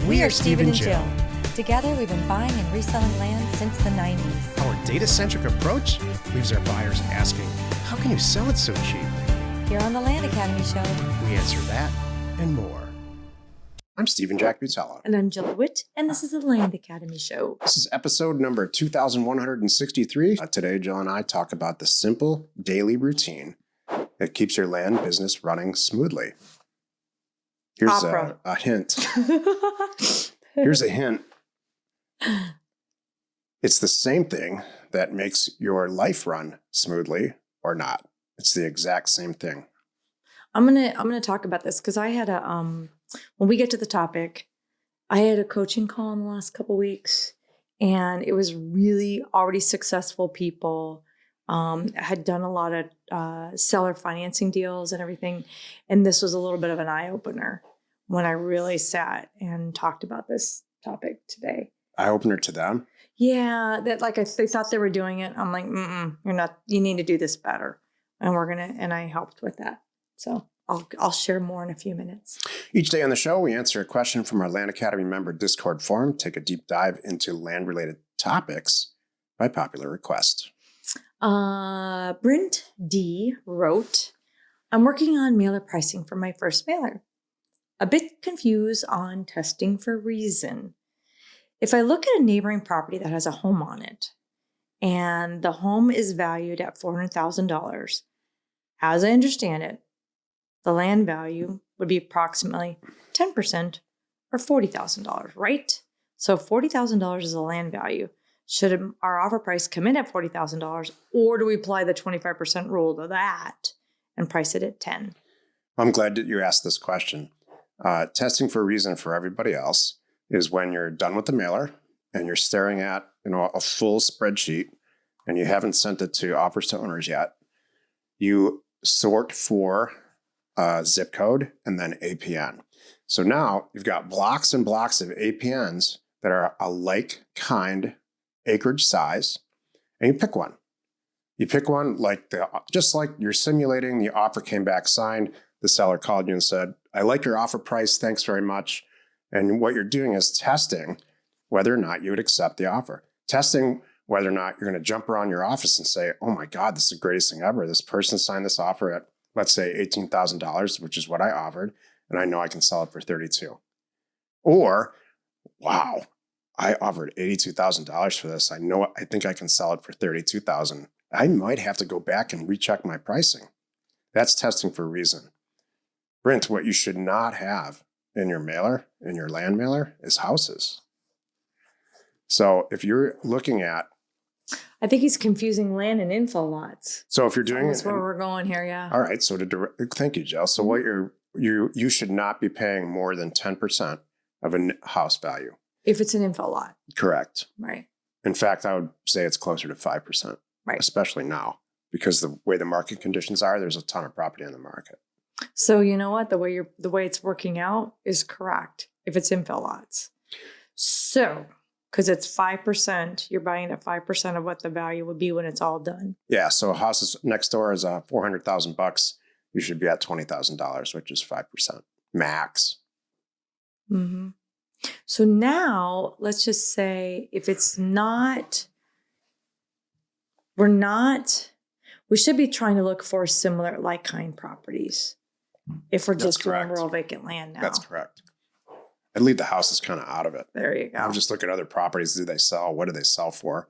We are Steve and Jill. Together, we've been buying and reselling land since the 90s. Our data-centric approach leaves our buyers asking, how can you sell it so cheap? Here on the Land Academy Show, We answer that and more. I'm Steve and Jack Butala. And I'm Jill DeWit, and this is the Land Academy Show. This is episode number 2163. Today, Jill and I talk about the simple daily routine that keeps your land business running smoothly. Here's a hint. Here's a hint. It's the same thing that makes your life run smoothly or not. It's the exact same thing. I'm gonna talk about this because I had a when we get to the topic, I had a coaching call in the last couple weeks, and it was really already successful people. Had done a lot of seller financing deals and everything, and this was a little bit of an eye opener when I really sat and talked about this topic today. Eye opener to them. Yeah, that they thought they were doing it. I'm like, you're not. You need to do this better, and I helped with that. So I'll share more in a few minutes. Each day on the show, we answer a question from our Land Academy member Discord forum, take a deep dive into land-related topics by popular request. Brent D wrote, I'm working on mailer pricing for my first mailer. A bit confused on testing for reason. If I look at a neighboring property that has a home on it, and the home is valued at $400,000, as I understand it, the land value would be approximately 10% or $40,000, right? So $40,000 is the land value. Should our offer price come in at $40,000, or do we apply the 25% rule to that and price it at 10? I'm glad that you asked this question. Testing for a reason for everybody else is when you're done with the mailer and you're staring at a full spreadsheet and you haven't sent it to offers to owners yet. You sort for zip code and then APN. So now you've got blocks and blocks of APNs that are a like kind acreage size, and you pick one. You pick one just like you're simulating the offer came back signed. The seller called you and said, I like your offer price. Thanks very much. And what you're doing is testing whether or not you would accept the offer. Testing whether or not you're going to jump around your office and say, oh my God, this is the greatest thing ever. This person signed this offer at, let's say, $18,000, which is what I offered. And I know I can sell it for $32,000. Or, wow, I offered $82,000 for this. I think I can sell it for $32,000. I might have to go back and recheck my pricing. That's testing for a reason. Brent, what you should not have in your mailer, in your land mailer, is houses. So if you're looking at... I think he's confusing land and info lots. So if you're doing... That's where we're going here, yeah. All right, so thank you, Jill. So what you should not be paying more than 10% of a house value. If it's an info lot. Correct. Right. In fact, I would say it's closer to 5%. Right. Especially now, because the way the market conditions are, there's a ton of property on the market. So you know what? The way it's working out is correct if it's infill lots. So, because it's 5%, you're buying at 5% of what the value would be when it's all done. Yeah. So a house next door is $400,000. You should be at $20,000, which is 5% max. Mm-hmm. So now let's just say if it's not, we should be trying to look for similar like kind properties. If we're just doing rural vacant land now. That's correct. I'd leave the houses kind of out of it. There you go. I'll just look at other properties. Do they sell? What do they sell for?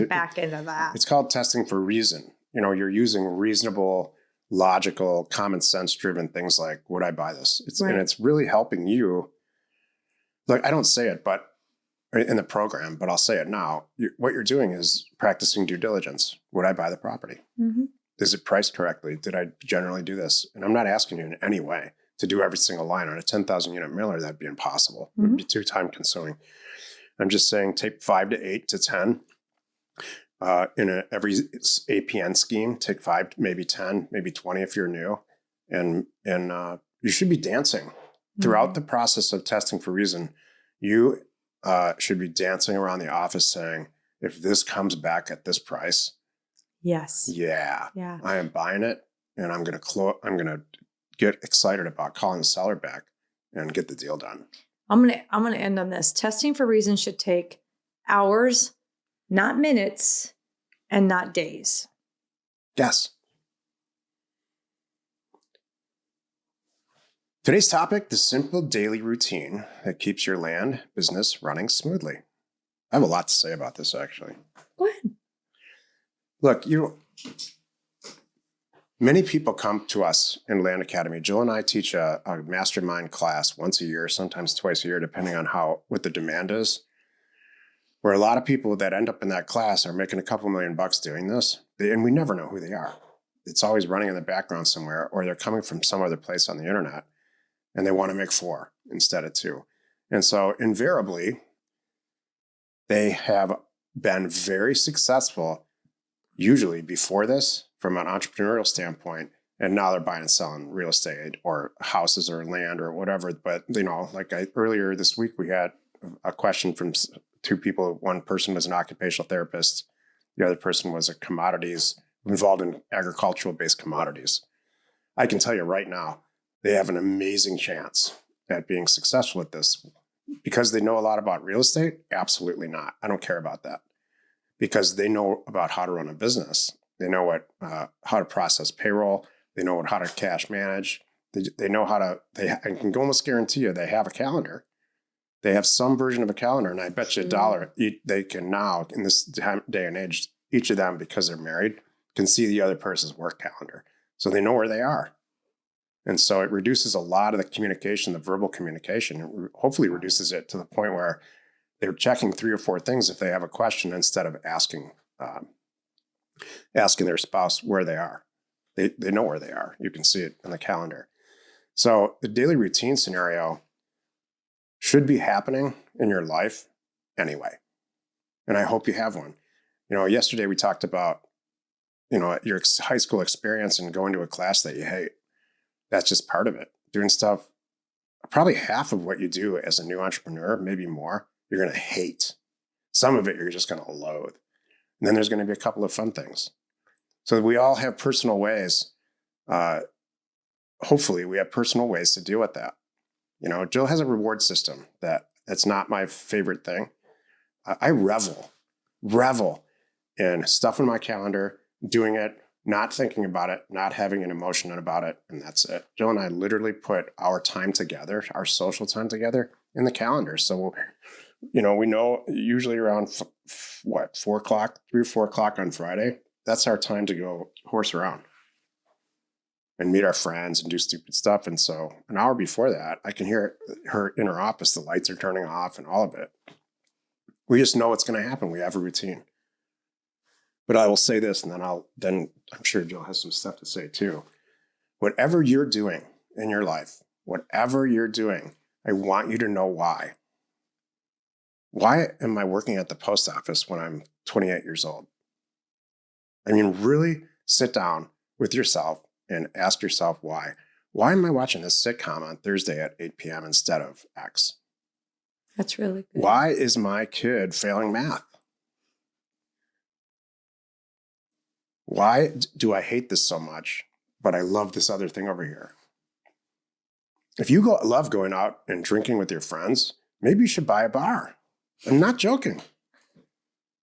Back into that. It's called testing for reason. You're using reasonable, logical, common sense driven things like, would I buy this? And it's really helping you. Like, I don't say it, but in the program, but I'll say it now. What you're doing is practicing due diligence. Would I buy the property? Mm-hmm. Is it priced correctly? Did I generally do this? And I'm not asking you in any way to do every single line on a 10,000 unit mailer. That'd be impossible. Mm-hmm. It would be too time consuming. I'm just saying take 5 to 8 to 10 in every APN scheme. Take 5, maybe 10, maybe 20 if you're new, and you should be dancing throughout the process of testing for reason. You should be dancing around the office saying, if this comes back at this price, yes, yeah, I am buying it, and I'm gonna get excited about calling the seller back and get the deal done. I'm gonna end on this. Testing for reasons should take hours, not minutes, and not days. Yes. Today's topic, the simple daily routine that keeps your land business running smoothly. I have a lot to say about this, actually. Go ahead. Look, many people come to us in Land Academy. Jill and I teach a mastermind class once a year, sometimes twice a year, depending on what the demand is. Where a lot of people that end up in that class are making a couple $1,000,000 doing this, and we never know who they are. It's always running in the background somewhere, or they're coming from some other place on the internet, and they want to make 4 instead of 2. And so invariably, they have been very successful, usually before this, from an entrepreneurial standpoint, and now they're buying and selling real estate or houses or land or whatever. But, earlier this week, we had a question from 2 people. One person was an occupational therapist. The other person was involved in agricultural-based commodities. I can tell you right now, they have an amazing chance at being successful at this. Because they know a lot about real estate? Absolutely not. I don't care about that. Because they know about how to run a business. They know how to process payroll. They know how to cash manage. They know how to, I can almost guarantee you they have a calendar. They have some version of a calendar, and I bet you $1 they can now, in this day and age, each of them, because they're married, can see the other person's work calendar. So they know where they are. And so it reduces a lot of the communication, the verbal communication. It hopefully reduces it to the point where they're checking 3 or 4 things if they have a question instead of asking their spouse where they are. They know where they are. You can see it in the calendar. So the daily routine scenario should be happening in your life anyway. And I hope you have one. Yesterday we talked about, your high school experience and going to a class that you hate. That's just part of it. Doing stuff, probably half of what you do as a new entrepreneur, maybe more, you're going to hate. Some of it you're just going to loathe. And then there's going to be a couple of fun things. So we all have personal ways. Hopefully we have personal ways to deal with that. Jill has a reward system that's not my favorite thing. I revel in stuff in my calendar, doing it, not thinking about it, not having an emotion about it, and that's it. Jill and I literally put our time together, our social time together, in the calendar. So, we know usually around 4 o'clock, 3 or 4 o'clock on Friday, that's our time to go horse around and meet our friends and do stupid stuff. And so an hour before that, I can hear her in her office, the lights are turning off and all of it. We just know what's going to happen. We have a routine. But I will say this, and then I'm sure Jill has some stuff to say too. Whatever you're doing in your life, whatever you're doing, I want you to know why. Why am I working at the post office when I'm 28 years old? I mean, really sit down with yourself and ask yourself why. Why am I watching this sitcom on Thursday at 8 p.m. instead of X? That's really good. Why is my kid failing math? Why do I hate this so much, but I love this other thing over here? If you love going out and drinking with your friends, maybe you should buy a bar. I'm not joking.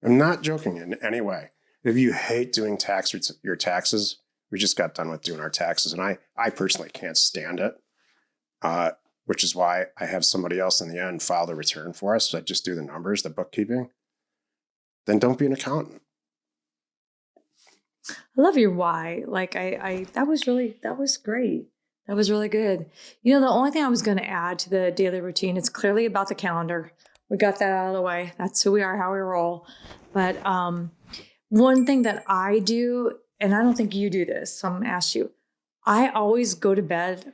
I'm not joking in any way. If you hate doing your taxes, we just got done with doing our taxes, and I personally can't stand it, which is why I have somebody else in the end file the return for us. So I just do the numbers, the bookkeeping. Then don't be an accountant. I love your why. That was great. That was really good. The only thing I was going to add to the daily routine, it's clearly about the calendar. We got that out of the way. That's who we are, how we roll. But one thing that I do, and I don't think you do this, so I'm going to ask you, I always go to bed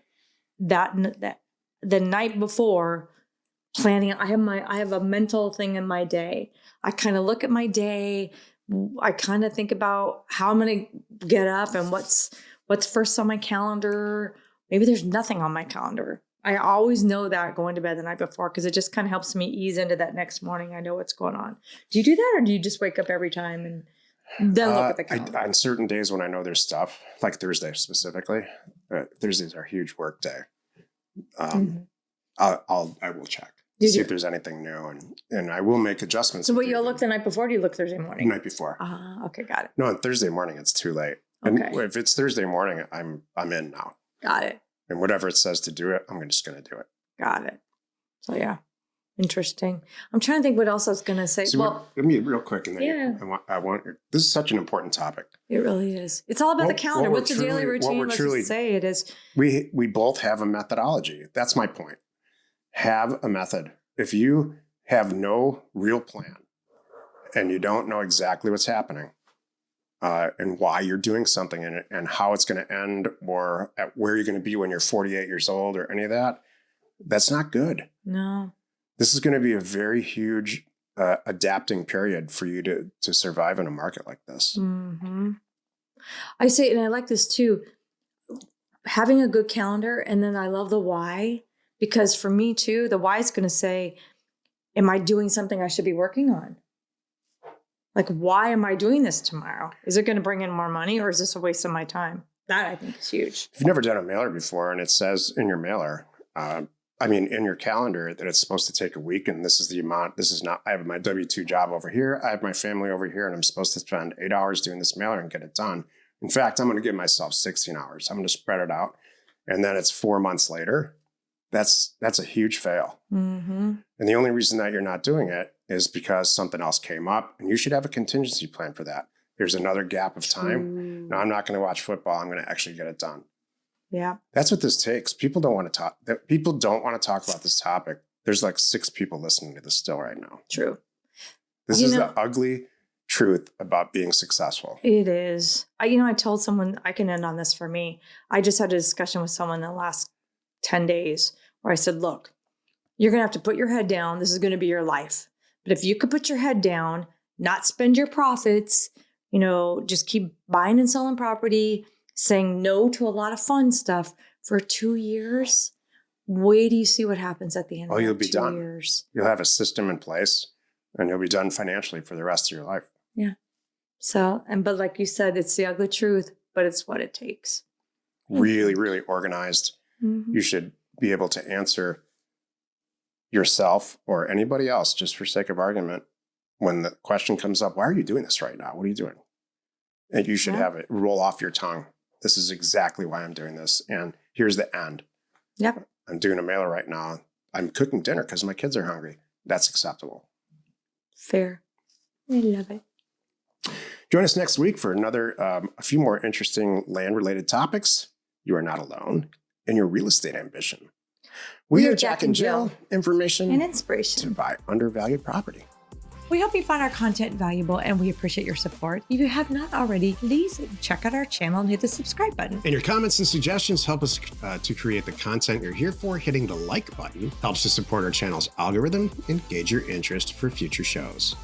the night before planning. I have a mental thing in my day. I kind of look at my day. I kind of think about how I'm going to get up and what's first on my calendar. Maybe there's nothing on my calendar. I always know that going to bed the night before because it just kind of helps me ease into that next morning. I know what's going on. Do you do that, or do you just wake up every time and then look at the calendar? On certain days when I know there's stuff, like Thursday specifically, Thursdays are a huge work day. I will check. You see do. if there's anything new, and I will make adjustments. So if what, they you'll do. look the night before, or do you look Thursday The morning? night before. Okay, got it. No, on Thursday morning, it's too late. Okay. And if it's Thursday morning, I'm in now. Got it. And whatever it says to do it, I'm just going to do it. Got it. So yeah, interesting. I'm trying to think what else I was going to say. See, let me real quick, and then Yeah. I want this is such an important topic. It really is. It's all about the calendar. What's your daily routine? Let's just say it is. We both have a methodology. That's my point. Have a method. If you have no real plan and you don't know exactly what's happening and why you're doing something and how it's going to end or at where you're going to be when you're 48 years old or any of that, that's not good. No. This is going to be a very huge adapting period for you to survive in a market like this. Mm-hmm. I say, and I like this too, having a good calendar. And then I love the why, because for me too, the why is going to say, am I doing something I should be working on? Like, why am I doing this tomorrow? Is it going to bring in more money, or is this a waste of my time? That I think is huge. If you've never done a mailer before and it says in your mailer, in your calendar that it's supposed to take a week and this is the amount, this is not, I have my W-2 job over here, I have my family over here, and I'm supposed to spend 8 hours doing this mailer and get it done. In fact, I'm going to give myself 16 hours. I'm going to spread it out. And then it's 4 months later. That's a huge fail. Mm-hmm. And the only reason that you're not doing it is because something else came up, and you should have a contingency plan for that. There's another gap of time. Now, I'm not going to watch football. I'm going to actually get it done. Yeah. That's what this takes. People don't want to talk. People don't want to talk about this topic. There's like 6 people listening to this still right now. True. This is the ugly truth about being successful. It is. I told someone, I can end on this for me. I just had a discussion with someone in the last 10 days where I said, look, you're going to have to put your head down. This is going to be your life. But if you could put your head down, not spend your profits, just keep buying and selling property, saying no to a lot of fun stuff for 2 years, wait till you see what happens at the end of you'll be 2 done. years. You'll have a system in place and you'll be done financially for the rest of your life. Yeah. So, but like you said, it's the ugly truth, but it's what it takes. Really, really organized. Mm-hmm. You should be able to answer yourself or anybody else, just for sake of argument, when the question comes up, why are you doing this right now? What are you doing? And you should have it roll off your tongue. This is exactly why I'm doing this. And here's the end. Yep. I'm doing a mailer right now. I'm cooking dinner because my kids are hungry. That's acceptable. Fair. I love it. Join us next week for a few more interesting land-related topics. You are not alone in your real estate ambition. We are Jack and Jill. Information and inspiration to buy undervalued property. We hope you find our content valuable, and we appreciate your support. If you have not already, please check out our channel and hit the subscribe button. And your comments and suggestions help us to create the content you're here for. Hitting the like button helps to support our channel's algorithm and gauge your interest for future shows.